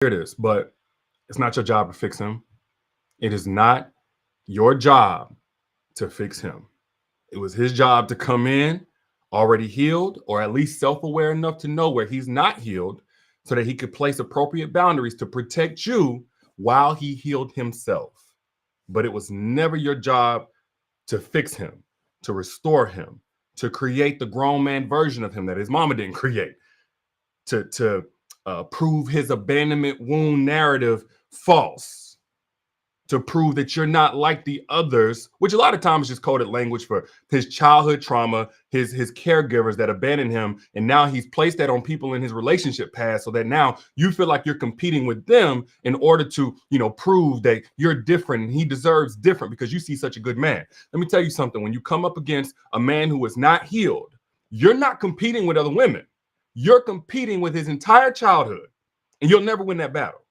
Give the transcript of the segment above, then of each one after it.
hear this, but it's not your job to fix him. It is not your job to fix him. It was his job to come in already healed or at least self aware enough to know where he's not healed so that he could place appropriate boundaries to protect you while he healed himself. But it was never your job to fix him, to restore him, to create the grown man version of him that his mama didn't create, to prove his abandonment wound narrative false, to prove that you're not like the others, which a lot of times is just coded language for his childhood trauma, his caregivers that abandoned him, and now he's placed that on people in his relationship past, so that now you feel like you're competing with them in order to, prove that you're different and he deserves different because you see such a good man. Let me tell you something. When you come up against a man who is not healed, you're not competing with other women. You're competing with his entire childhood, and you'll never win that battle.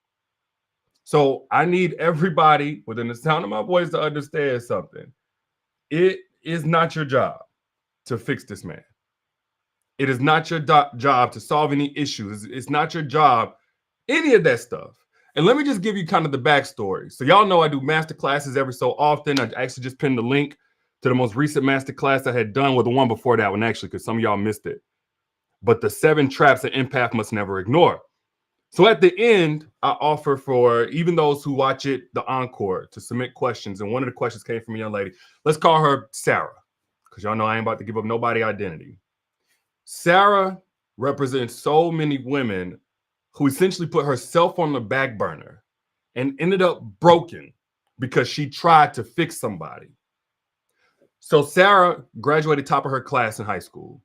So I need everybody within the sound of my voice to understand something. It is not your job to fix this man. It is not your job to solve any issues. It's not your job, any of that stuff. And let me just give you kind of the backstory. So y'all know I do master classes every so often. I actually just pinned the link to the most recent master class I had done, with the one before that one, actually, because some of y'all missed it. But the 7 traps an empath must never ignore. So at the end, I offer for even those who watch it, the encore, to submit questions. And one of the questions came from a young lady. Let's call her Sarah, because y'all know I ain't about to give up nobody identity. Sarah represents so many women who essentially put herself on the back burner and ended up broken because she tried to fix somebody. So Sarah graduated top of her class in high school.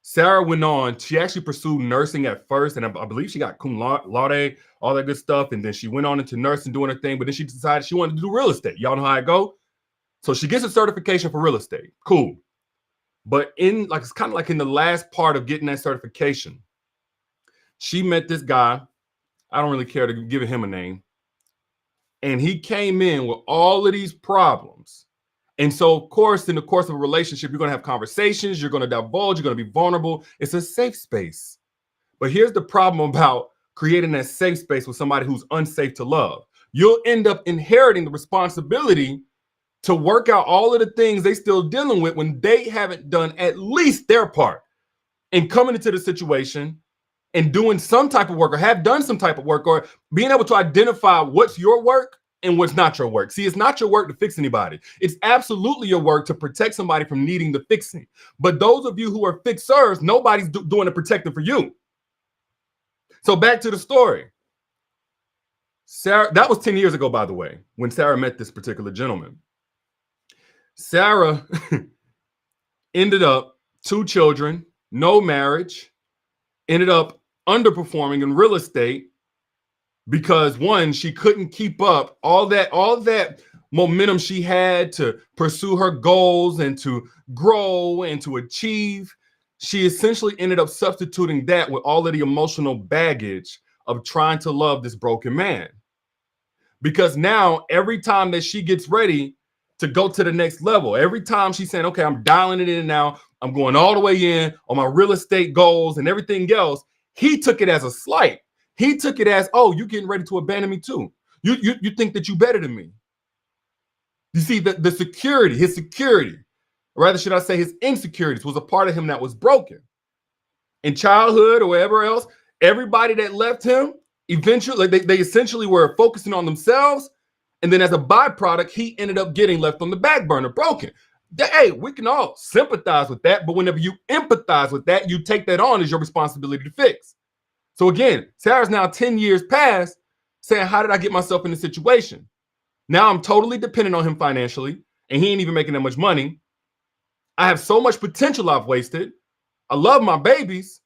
Sarah went on, she actually pursued nursing at first, and I believe she got cum laude, all that good stuff, and then she went on into nursing, doing her thing, but then she decided she wanted to do real estate. Y'all know how I go? So she gets a certification for real estate. Cool. But it's kind of like in the last part of getting that certification, she met this guy. I don't really care to give him a name. And he came in with all of these problems. And so, of course, in the course of a relationship, you're going to have conversations, you're going to divulge, you're going to be vulnerable. It's a safe space. But here's the problem about creating that safe space with somebody who's unsafe to love. You'll end up inheriting the responsibility to work out all of the things they still dealing with when they haven't done at least their part in coming into the situation and doing some type of work, or have done some type of work, or being able to identify what's your work and what's not your work. See, it's not your work to fix anybody. It's absolutely your work to protect somebody from needing the fixing. But those of you who are fixers, nobody's doing the protecting for you. So back to the story. Sarah, that was 10 years ago, by the way, when Sarah met this particular gentleman. Sarah ended up 2 children, no marriage, ended up underperforming in real estate because, one, she couldn't keep up all that momentum she had to pursue her goals and to grow and to achieve. She essentially ended up substituting that with all of the emotional baggage of trying to love this broken man. Because now every time that she gets ready to go to the next level, every time she's saying, okay, I'm dialing it in now, I'm going all the way in on my real estate goals and everything else, he took it as a slight. He took it as, oh, you're getting ready to abandon me too. You think that you're better than me. You see, the security, his security, or rather should I say his insecurities, was a part of him that was broken. In childhood or wherever else, everybody that left him, eventually, they essentially were focusing on themselves. And then as a byproduct, he ended up getting left on the back burner, broken. Hey, we can all sympathize with that. But whenever you empathize with that, you take that on as your responsibility to fix. So again, Sarah's now 10 years past saying, how did I get myself in this situation? Now I'm totally dependent on him financially, and he ain't even making that much money. I have so much potential I've wasted. I love my babies,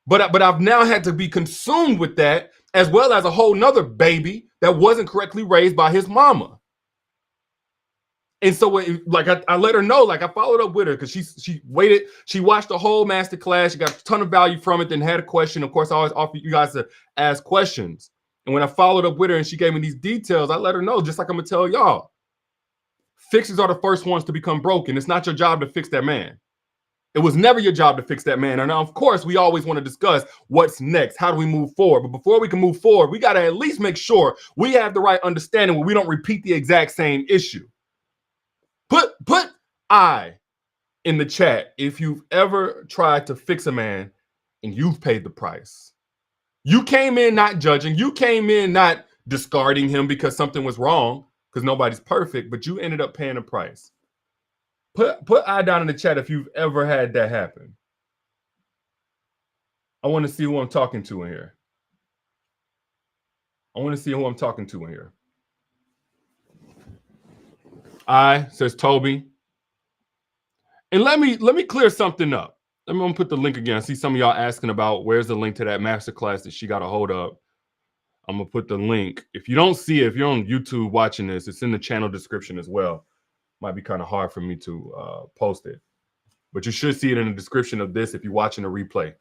but I've now had to be consumed with that, as well as a whole nother baby that wasn't correctly raised by his mama. And so, I let her know, I followed up with her because she waited. She watched the whole master class. She got a ton of value from it, then had a question. Of course, I always offer you guys to ask questions. And when I followed up with her and she gave me these details, I let her know, just like I'm going to tell y'all, fixers are the first ones to become broken. It's not your job to fix that man. It was never your job to fix that man. And of course, we always want to discuss what's next. How do we move forward? But before we can move forward, we got to at least make sure we have the right understanding where we don't repeat the exact same issue. Put I in the chat if you've ever tried to fix a man and you've paid the price. You came in not judging. You came in not discarding him because something was wrong, because nobody's perfect, but you ended up paying a price. Put I down in the chat if you've ever had that happen. I want to see who I'm talking to in here. I want to see who I'm talking to in here. I, says Toby. And let me clear something up. I'm going to put the link again. I see some of y'all asking about where's the link to that masterclass that she got a hold of. I'm going to put the link. If you don't see it, if you're on YouTube watching this, it's in the channel description as well. Might be kind of hard for me to post it. But you should see it in the description of this if you're watching a replay.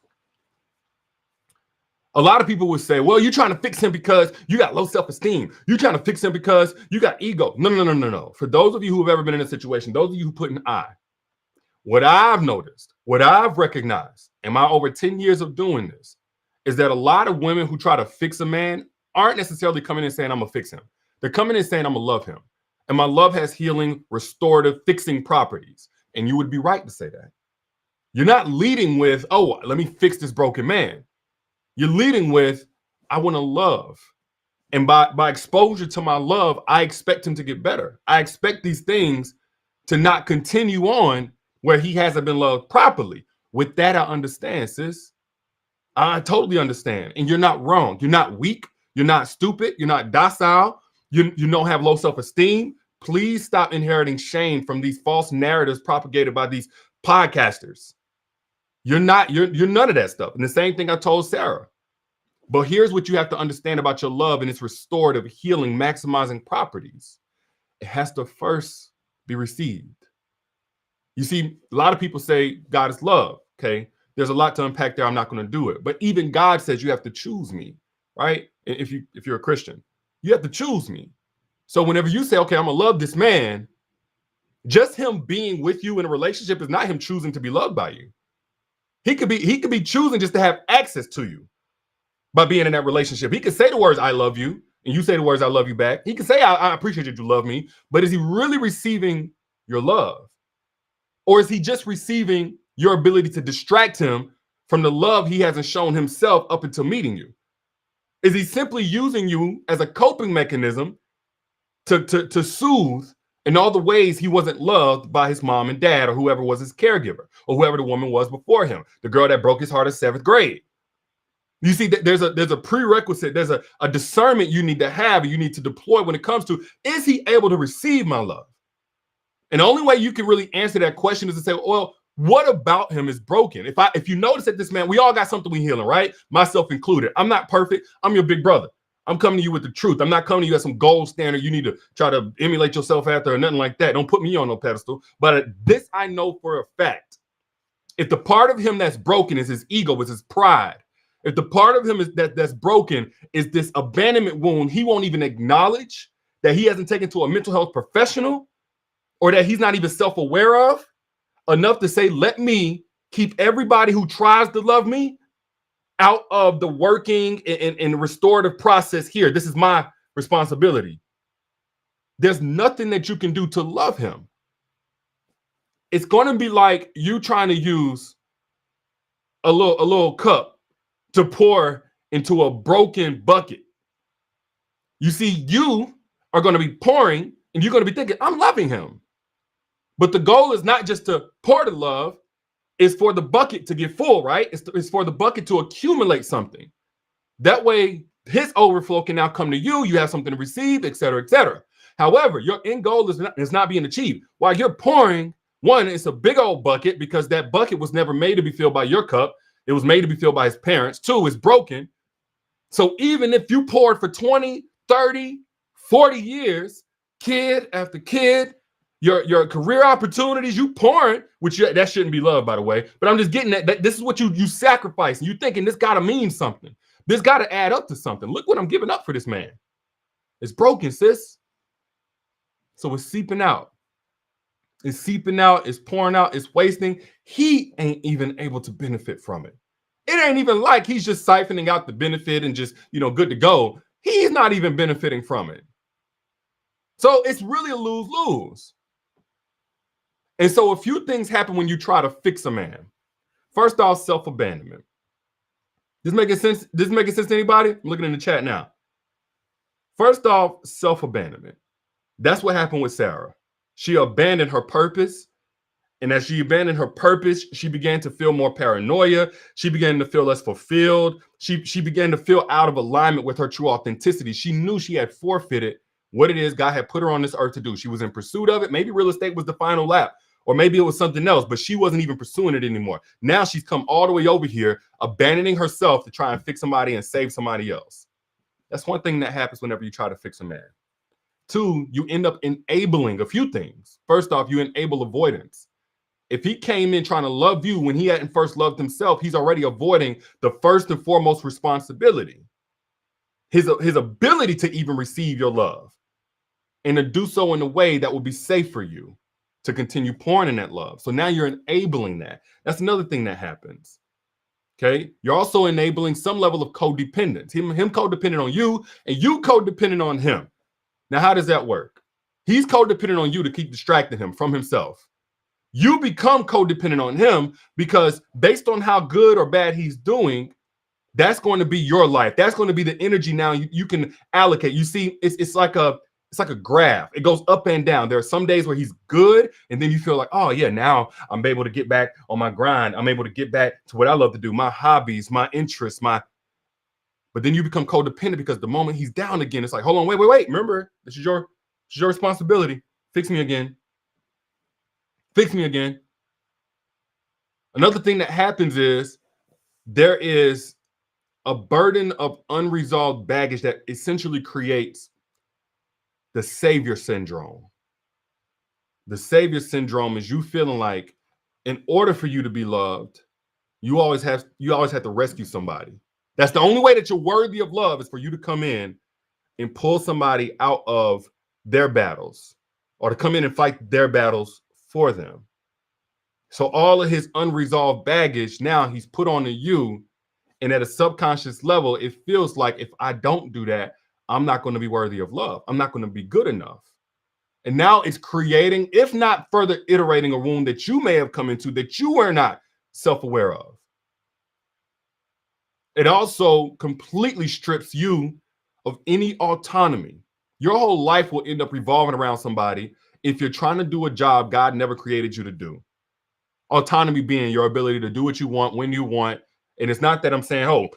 A lot of people would say, well, you're trying to fix him because you got low self-esteem. You're trying to fix him because you got ego. No. For those of you who have ever been in a situation, those of you who put an I, what I've noticed, what I've recognized in my over 10 years of doing this is that a lot of women who try to fix a man aren't necessarily coming in saying, I'm going to fix him. They're coming in saying, I'm going to love him. And my love has healing, restorative, fixing properties. And you would be right to say that. You're not leading with, oh, let me fix this broken man. You're leading with, I want to love. And by exposure to my love, I expect him to get better. I expect these things to not continue on where he hasn't been loved properly. With that, I understand, sis. I totally understand. And you're not wrong. You're not weak. You're not stupid. You're not docile. You don't have low self-esteem. Please stop inheriting shame from these false narratives propagated by these podcasters. You're none of that stuff. And the same thing I told Sarah. But here's what you have to understand about your love and its restorative, healing, maximizing properties. It has to first be received. You see, a lot of people say God is love. Okay. There's a lot to unpack there. I'm not going to do it. But even God says you have to choose me, right? If you're a Christian, you have to choose me. So whenever you say, okay, I'm going to love this man, just him being with you in a relationship is not him choosing to be loved by you. He could be choosing just to have access to you by being in that relationship. He could say the words, I love you, and you say the words, I love you back. He could say, I appreciate that you love me, but is he really receiving your love? Or is he just receiving your ability to distract him from the love he hasn't shown himself up until meeting you? Is he simply using you as a coping mechanism to soothe in all the ways he wasn't loved by his mom and dad or whoever was his caregiver or whoever the woman was before him, the girl that broke his heart in 7th grade? You see, there's a prerequisite, there's a discernment you need to have and you need to deploy when it comes to, is he able to receive my love? And the only way you can really answer that question is to say, well, what about him is broken? If you notice that this man, we all got something we healing, right? Myself included. I'm not perfect. I'm your big brother. I'm coming to you with the truth. I'm not coming to you as some gold standard you need to try to emulate yourself after or nothing like that. Don't put me on no pedestal. But this I know for a fact. If the part of him that's broken is his ego, is his pride, if the part of him is that's broken is this abandonment wound, he won't even acknowledge that he hasn't taken to a mental health professional or that he's not even self-aware of enough to say, let me keep everybody who tries to love me out of the working and restorative process here. This is my responsibility. There's nothing that you can do to love him. It's going to be like you trying to use a little cup to pour into a broken bucket. You see, you are going to be pouring and you're going to be thinking, I'm loving him. But the goal is not just to pour the love, it's for the bucket to get full, right? It's for the bucket to accumulate something. That way, his overflow can now come to you. You have something to receive, et cetera, et cetera. However, your end goal is not being achieved. While you're pouring, one, it's a big old bucket because that bucket was never made to be filled by your cup. It was made to be filled by his parents. Two, it's broken. So even if you poured for 20, 30, 40 years, kid after kid, your career opportunities, you pouring, that shouldn't be love, by the way. But I'm just getting that this is what you sacrifice. And you thinking this got to mean something. This got to add up to something. Look what I'm giving up for this man. It's broken, sis. So it's seeping out. It's seeping out, it's pouring out, it's wasting. He ain't even able to benefit from it. It ain't even like he's just siphoning out the benefit and just, good to go. He's not even benefiting from it. So it's really a lose-lose. And so a few things happen when you try to fix a man. First off, self-abandonment. This making sense? This making sense to anybody? I'm looking in the chat now. First off, self-abandonment. That's what happened with Sarah. She abandoned her purpose. And as she abandoned her purpose, she began to feel more paranoia. She began to feel less fulfilled. She began to feel out of alignment with her true authenticity. She knew she had forfeited what it is God had put her on this earth to do. She was in pursuit of it. Maybe real estate was the final lap, or maybe it was something else, but she wasn't even pursuing it anymore. Now she's come all the way over here, abandoning herself to try and fix somebody and save somebody else. That's one thing that happens whenever you try to fix a man. Two, you end up enabling a few things. First off, you enable avoidance. If he came in trying to love you when he hadn't first loved himself, he's already avoiding the first and foremost responsibility. His ability to even receive your love and to do so in a way that will be safe for you to continue pouring in that love. So now you're enabling that. That's another thing that happens. Okay. You're also enabling some level of codependence. Him codependent on you and you codependent on him. Now, how does that work? He's codependent on you to keep distracting him from himself. You become codependent on him because based on how good or bad he's doing, that's going to be your life. That's going to be the energy now you can allocate. You see, it's like a graph. It goes up and down. There are some days where he's good, and then you feel like, oh yeah, now I'm able to get back on my grind. I'm able to get back to what I love to do, my hobbies, my interests, but then you become codependent because the moment he's down again, it's like, hold on, wait. Remember, this is your responsibility. Fix me again. Fix me again. Another thing that happens is there is a burden of unresolved baggage that essentially creates the savior syndrome. The savior syndrome is you feeling like in order for you to be loved, you always have to rescue somebody. That's the only way that you're worthy of love is for you to come in and pull somebody out of their battles or to come in and fight their battles for them. So all of his unresolved baggage, now he's put onto you. And at a subconscious level, it feels like if I don't do that, I'm not going to be worthy of love. I'm not going to be good enough. And now it's creating, if not further iterating a wound that you may have come into that you were not self-aware of. It also completely strips you of any autonomy. Your whole life will end up revolving around somebody if you're trying to do a job God never created you to do. Autonomy being your ability to do what you want when you want. And it's not that I'm saying, oh,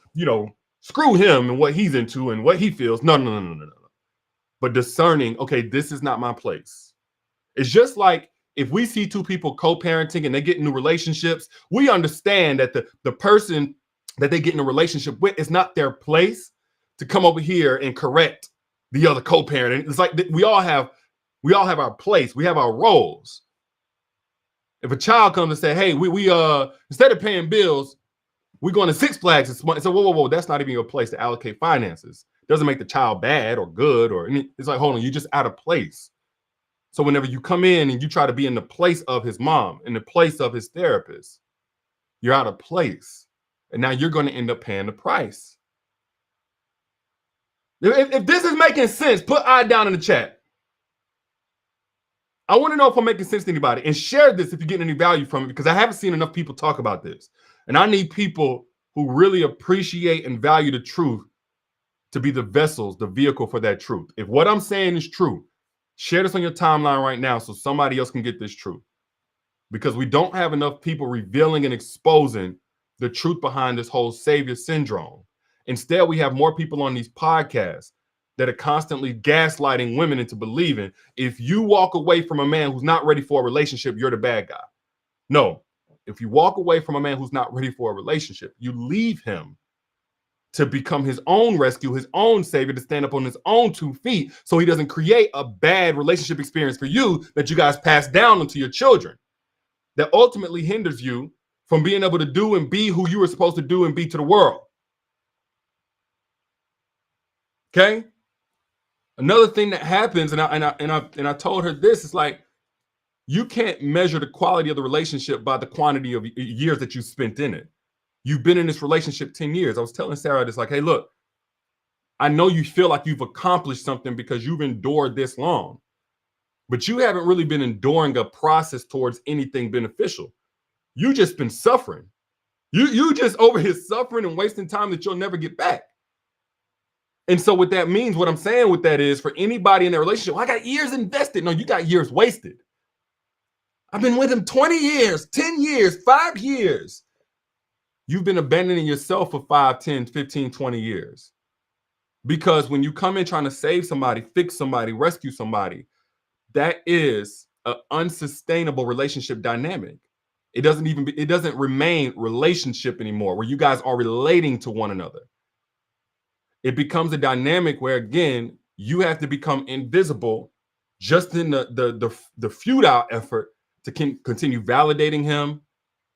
screw him and what he's into and what he feels. No. But discerning, okay, this is not my place. It's just like if we see two people co-parenting and they get into relationships, we understand that the person that they get in a relationship with is not their place to come over here and correct the other co-parent. And it's like we all have our place. We have our roles. If a child comes and say, hey, we instead of paying bills, we're going to Six Flags this month. So whoa, that's not even your place to allocate finances. Doesn't make the child bad or good or any. It's like, hold on, you're just out of place. So whenever you come in and you try to be in the place of his mom, in the place of his therapist, you're out of place. And now you're going to end up paying the price. If this is making sense, put I down in the chat. I want to know if I'm making sense to anybody, and share this if you're getting any value from it, because I haven't seen enough people talk about this. And I need people who really appreciate and value the truth to be the vessels, the vehicle for that truth. If what I'm saying is true, share this on your timeline right now so somebody else can get this truth. Because we don't have enough people revealing and exposing the truth behind this whole savior syndrome. Instead, we have more people on these podcasts that are constantly gaslighting women into believing if you walk away from a man who's not ready for a relationship, you're the bad guy. No, if you walk away from a man who's not ready for a relationship, you leave him to become his own rescue, his own savior, to stand up on his own 2 feet so he doesn't create a bad relationship experience for you that you guys pass down onto your children that ultimately hinders you from being able to do and be who you were supposed to do and be to the world. Okay? Another thing that happens, and I told her this, is like You can't measure the quality of the relationship by the quantity of years that you spent in it. You've been in this relationship 10 years. I was telling Sarah this, like, hey, look, I know you feel like you've accomplished something because you've endured this long, but you haven't really been enduring a process towards anything beneficial. You just been suffering. You just over here suffering and wasting time that you'll never get back. And so what that means, what I'm saying with that is, for anybody in that relationship, well, I got years invested. No, you got years wasted. I've been with him 20 years, 10 years, 5 years. You've been abandoning yourself for 5, 10, 15, 20 years. Because when you come in trying to save somebody, fix somebody, rescue somebody, that is an unsustainable relationship dynamic. It doesn't remain relationship anymore, where you guys are relating to one another. It becomes a dynamic where, again, you have to become invisible just in the futile effort to continue validating him,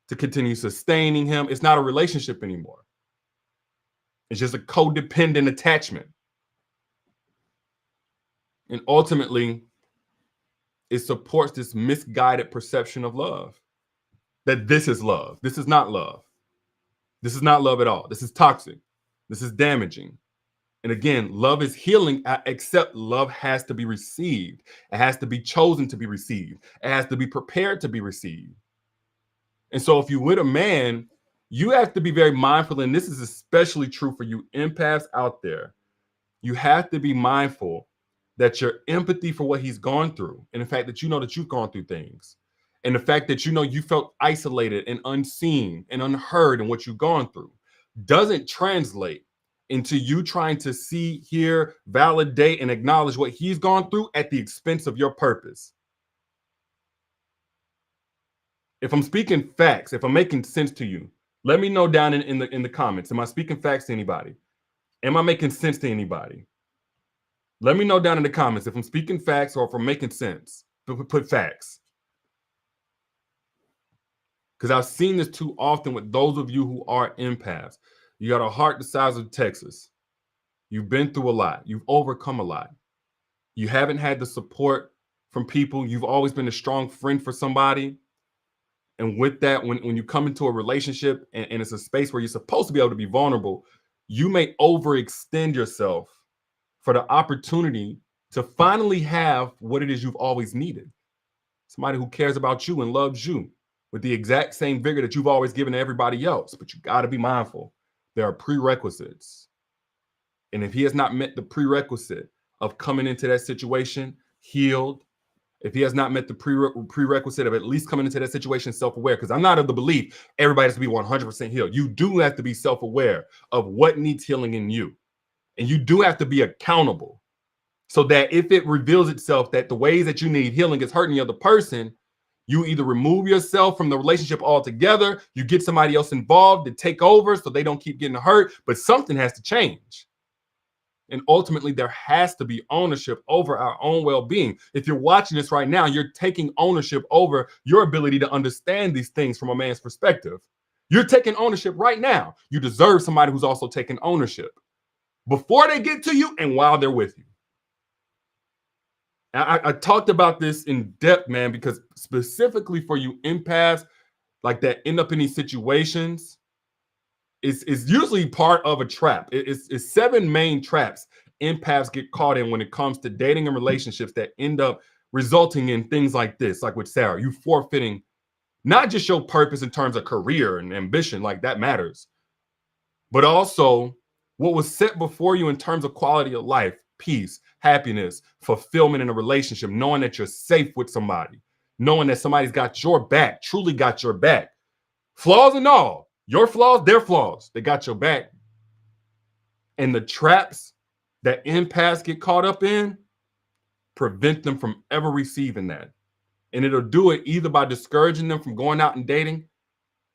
to continue sustaining him. It's not a relationship anymore. It's just a codependent attachment. And ultimately, it supports this misguided perception of love, that this is love. This is not love. This is not love at all. This is toxic. This is damaging. And again, love is healing, except love has to be received. It has to be chosen to be received. It has to be prepared to be received. And so if you're with a man, you have to be very mindful, and this is especially true for you empaths out there. You have to be mindful that your empathy for what he's gone through, and the fact that you know that you've gone through things, and the fact that you know you felt isolated and unseen and unheard in what you've gone through, doesn't translate into you trying to see, hear, validate, and acknowledge what he's gone through at the expense of your purpose. If I'm speaking facts, if I'm making sense to you, let me know down in the comments. Am I speaking facts to anybody? Am I making sense to anybody? Let me know down in the comments if I'm speaking facts or if I'm making sense. Put facts. Because I've seen this too often with those of you who are empaths. You got a heart the size of Texas. You've been through a lot. You've overcome a lot. You haven't had the support from people. You've always been a strong friend for somebody. And with that, when you come into a relationship and it's a space where you're supposed to be able to be vulnerable, you may overextend yourself for the opportunity to finally have what it is you've always needed. Somebody who cares about you and loves you with the exact same vigor that you've always given to everybody else. But you got to be mindful. There are prerequisites. And if he has not met the prerequisite of coming into that situation healed, if he has not met the prerequisite of at least coming into that situation self-aware, because I'm not of the belief everybody has to be 100% healed. You do have to be self-aware of what needs healing in you. And you do have to be accountable, so that if it reveals itself that the ways that you need healing is hurting the other person, you either remove yourself from the relationship altogether, you get somebody else involved to take over so they don't keep getting hurt, but something has to change. And ultimately, there has to be ownership over our own well-being. If you're watching this right now, you're taking ownership over your ability to understand these things from a man's perspective. You're taking ownership right now. You deserve somebody who's also taking ownership before they get to you and while they're with you. I talked about this in depth, man, because specifically for you empaths, like that end up in these situations, it's usually part of a trap. It's 7 main traps empaths get caught in when it comes to dating and relationships that end up resulting in things like this, like with Sarah, you forfeiting not just your purpose in terms of career and ambition, like that matters, but also what was set before you in terms of quality of life, peace, happiness, fulfillment in a relationship, knowing that you're safe with somebody, knowing that somebody's got your back, truly got your back, flaws and all, your flaws, their flaws, they got your back. And the traps that empaths get caught up in prevent them from ever receiving that. And it'll do it either by discouraging them from going out and dating,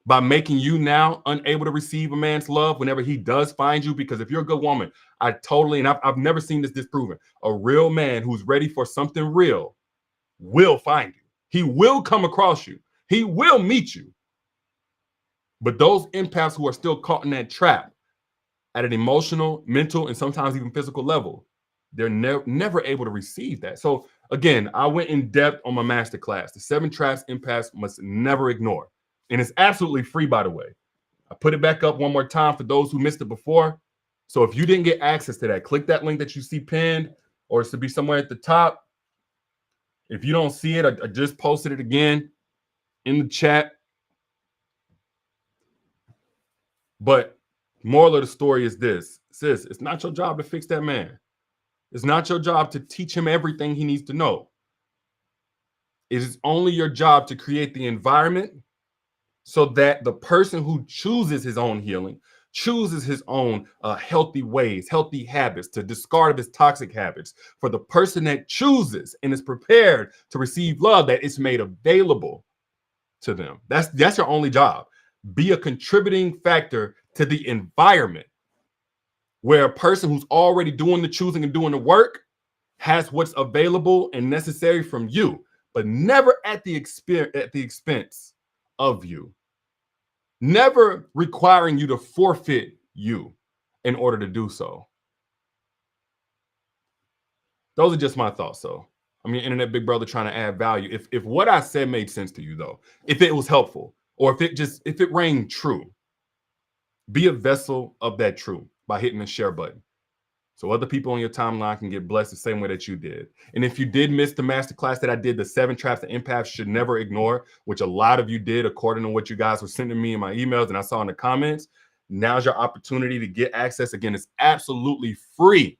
by making you now unable to receive a man's love whenever he does find you. Because if you're a good woman, I've never seen this disproven, a real man who's ready for something real will find you. He will come across you. He will meet you. But those empaths who are still caught in that trap at an emotional, mental, and sometimes even physical level, they're never able to receive that. So again, I went in depth on my masterclass, the 7 traps empaths must never ignore. And it's absolutely free, by the way. I put it back up one more time for those who missed it before. So if you didn't get access to that, click that link that you see pinned, or it's to be somewhere at the top. If you don't see it, I just posted it again in the chat. But moral of the story is this, sis, it's not your job to fix that man. It's not your job to teach him everything he needs to know. It is only your job to create the environment so that the person who chooses his own healing, chooses his own healthy ways, healthy habits, to discard of his toxic habits, for the person that chooses and is prepared to receive love, that it's made available to them. That's your only job. Be a contributing factor to the environment where a person who's already doing the choosing and doing the work has what's available and necessary from you, but never at the expense of you. Never requiring you to forfeit you in order to do so. Those are just my thoughts. So I'm your internet big brother trying to add value. If what I said made sense to you, though, if it was helpful, or if it rang true, be a vessel of that truth by hitting the share button, so other people on your timeline can get blessed the same way that you did. And if you did miss the masterclass that I did, the 7 traps that empaths should never ignore, which a lot of you did according to what you guys were sending me in my emails and I saw in the comments, now's your opportunity to get access. Again, it's absolutely free.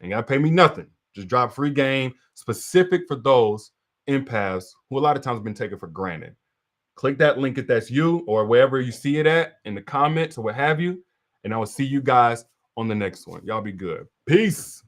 Ain't gotta pay me nothing. Just drop free game specific for those empaths who a lot of times have been taken for granted. Click that link if that's you, or wherever you see it at in the comments or what have you. And I will see you guys on the next one. Y'all be good. Peace.